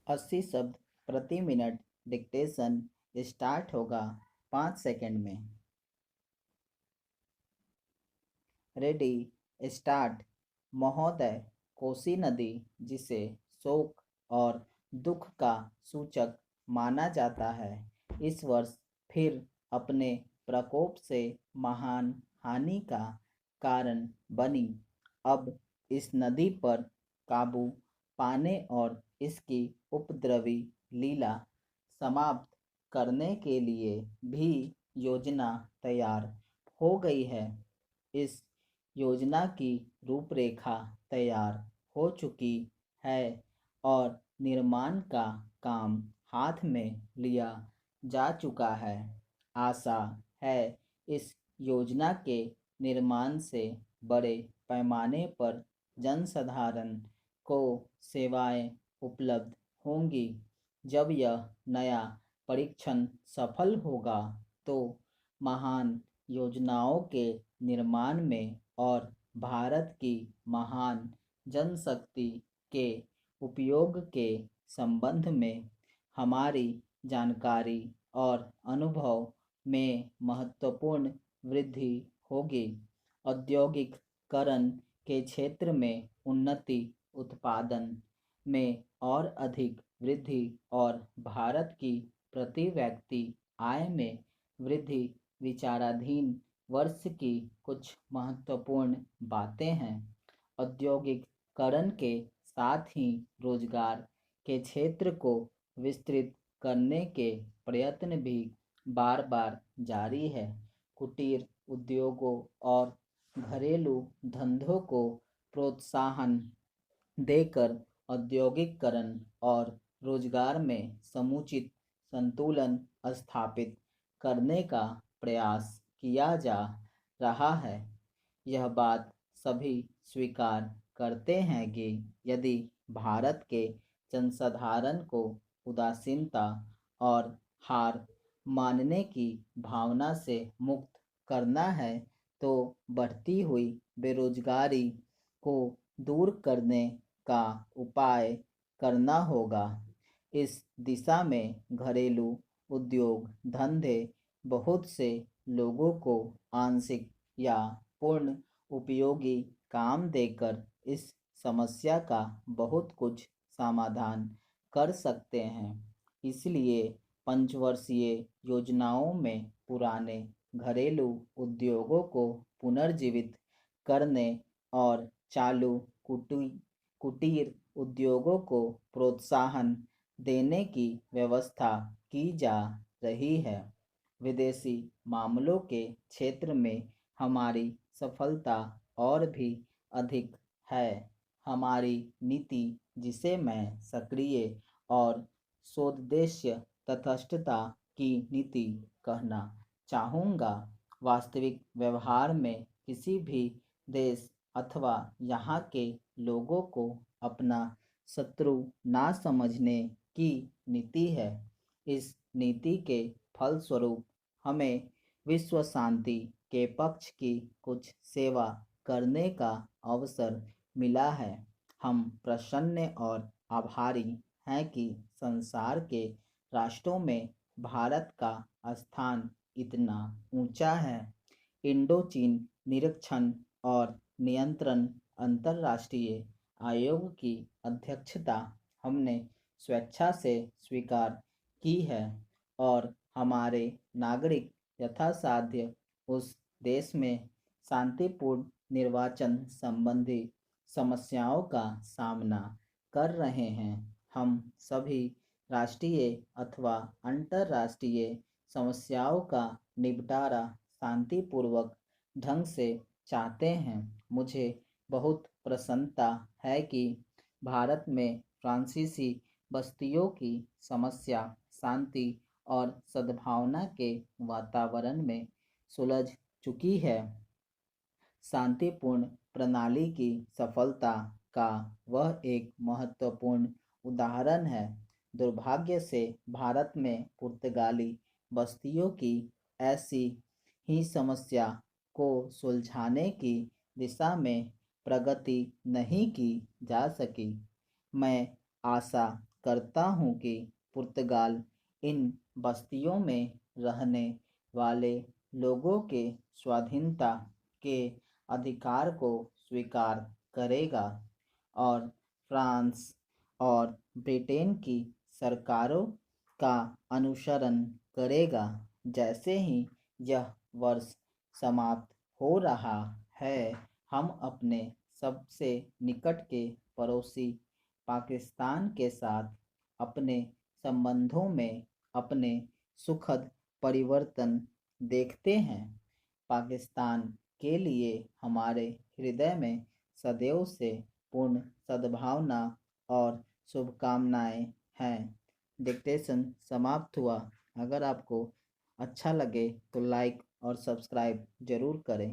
80 शब्द प्रति minute. Dictation start होगा 5 सेकंड में। Ready, start. महोदय, कोसी नदी, जिसे शोक और दुख का सूचक माना जाता है, इस वर्ष फिर अपने प्रकोप से महान हानि का कारण बनी। अब इस नदी पर काबू पाने और इसकी उपद्रवी लीला समाप्त करने के लिए भी योजना तैयार हो गई है। इस योजना की रूपरेखा तैयार हो चुकी है और निर्माण का काम हाथ में लिया जा चुका है। आशा है इस योजना के निर्माण से बड़े पैमाने पर जनसाधारण को सेवाएं उपलब्ध होंगी। जब यह नया परीक्षण सफल होगा तो महान योजनाओं के निर्माण में और भारत की महान जनशक्ति के उपयोग के संबंध में हमारी जानकारी और अनुभव में महत्वपूर्ण वृद्धि होगी। औद्योगिकरण के क्षेत्र में उन्नति, उत्पादन में और अधिक वृद्धि और भारत की प्रति व्यक्ति आय में वृद्धि विचाराधीन वर्ष की कुछ महत्वपूर्ण बातें हैं। औद्योगिकरण के साथ ही रोजगार के क्षेत्र को विस्तृत करने के प्रयत्न भी बार बार जारी है। कुटीर उद्योगों और घरेलू धंधों को प्रोत्साहन देकर औद्योगिकरण और रोजगार में समुचित संतुलन स्थापित करने का प्रयास किया जा रहा है। यह बात सभी स्वीकार करते हैं कि यदि भारत के जनसाधारण को उदासीनता और हार मानने की भावना से मुक्त करना है तो बढ़ती हुई बेरोजगारी को दूर करने का उपाय करना होगा। इस दिशा में घरेलू उद्योग धंधे बहुत से लोगों को आंशिक या पूर्ण उपयोगी काम देकर इस समस्या का बहुत कुछ समाधान कर सकते हैं। इसलिए पंचवर्षीय योजनाओं में पुराने घरेलू उद्योगों को पुनर्जीवित करने और चालू कुटीर उद्योगों को प्रोत्साहन देने की व्यवस्था की जा रही है। विदेशी मामलों के क्षेत्र में हमारी सफलता और भी अधिक है। हमारी नीति, जिसे मैं सक्रिय और सोद्देश्य तटस्थता की नीति कहना चाहूँगा, वास्तविक व्यवहार में किसी भी देश अथवा यहाँ के लोगों को अपना शत्रु ना समझने की नीति है। इस नीति के फलस्वरूप हमें विश्व शांति के पक्ष की कुछ सेवा करने का अवसर मिला है। हम प्रसन्न और आभारी हैं कि संसार के राष्ट्रों में भारत का स्थान इतना ऊंचा है। इंडोचीन निरीक्षण और नियंत्रण अंतर्राष्ट्रीय आयोग की अध्यक्षता हमने स्वेच्छा से स्वीकार की है और हमारे नागरिक यथासाध्य उस देश में शांतिपूर्ण निर्वाचन संबंधी समस्याओं का सामना कर रहे हैं। हम सभी राष्ट्रीय अथवा अंतर्राष्ट्रीय समस्याओं का निपटारा शांतिपूर्वक ढंग से चाहते हैं। मुझे बहुत प्रसन्नता है कि भारत में फ्रांसीसी बस्तियों की समस्या शांति और सद्भावना के वातावरण में सुलझ चुकी है। शांतिपूर्ण प्रणाली की सफलता का वह एक महत्वपूर्ण उदाहरण है। दुर्भाग्य से भारत में पुर्तगाली बस्तियों की ऐसी ही समस्या को सुलझाने की दिशा में प्रगति नहीं की जा सकी। मैं आशा करता हूँ कि पुर्तगाल इन बस्तियों में रहने वाले लोगों के स्वाधीनता के अधिकार को स्वीकार करेगा और फ्रांस और ब्रिटेन की सरकारों का अनुसरण करेगा। जैसे ही यह वर्ष समाप्त हो रहा है, हम अपने सबसे निकट के पड़ोसी पाकिस्तान के साथ अपने संबंधों में अपने सुखद परिवर्तन देखते हैं। पाकिस्तान के लिए हमारे हृदय में सदैव से पूर्ण सद्भावना और शुभकामनाएं हैं। डिक्टेशन समाप्त हुआ। अगर आपको अच्छा लगे तो लाइक और सब्सक्राइब जरूर करें।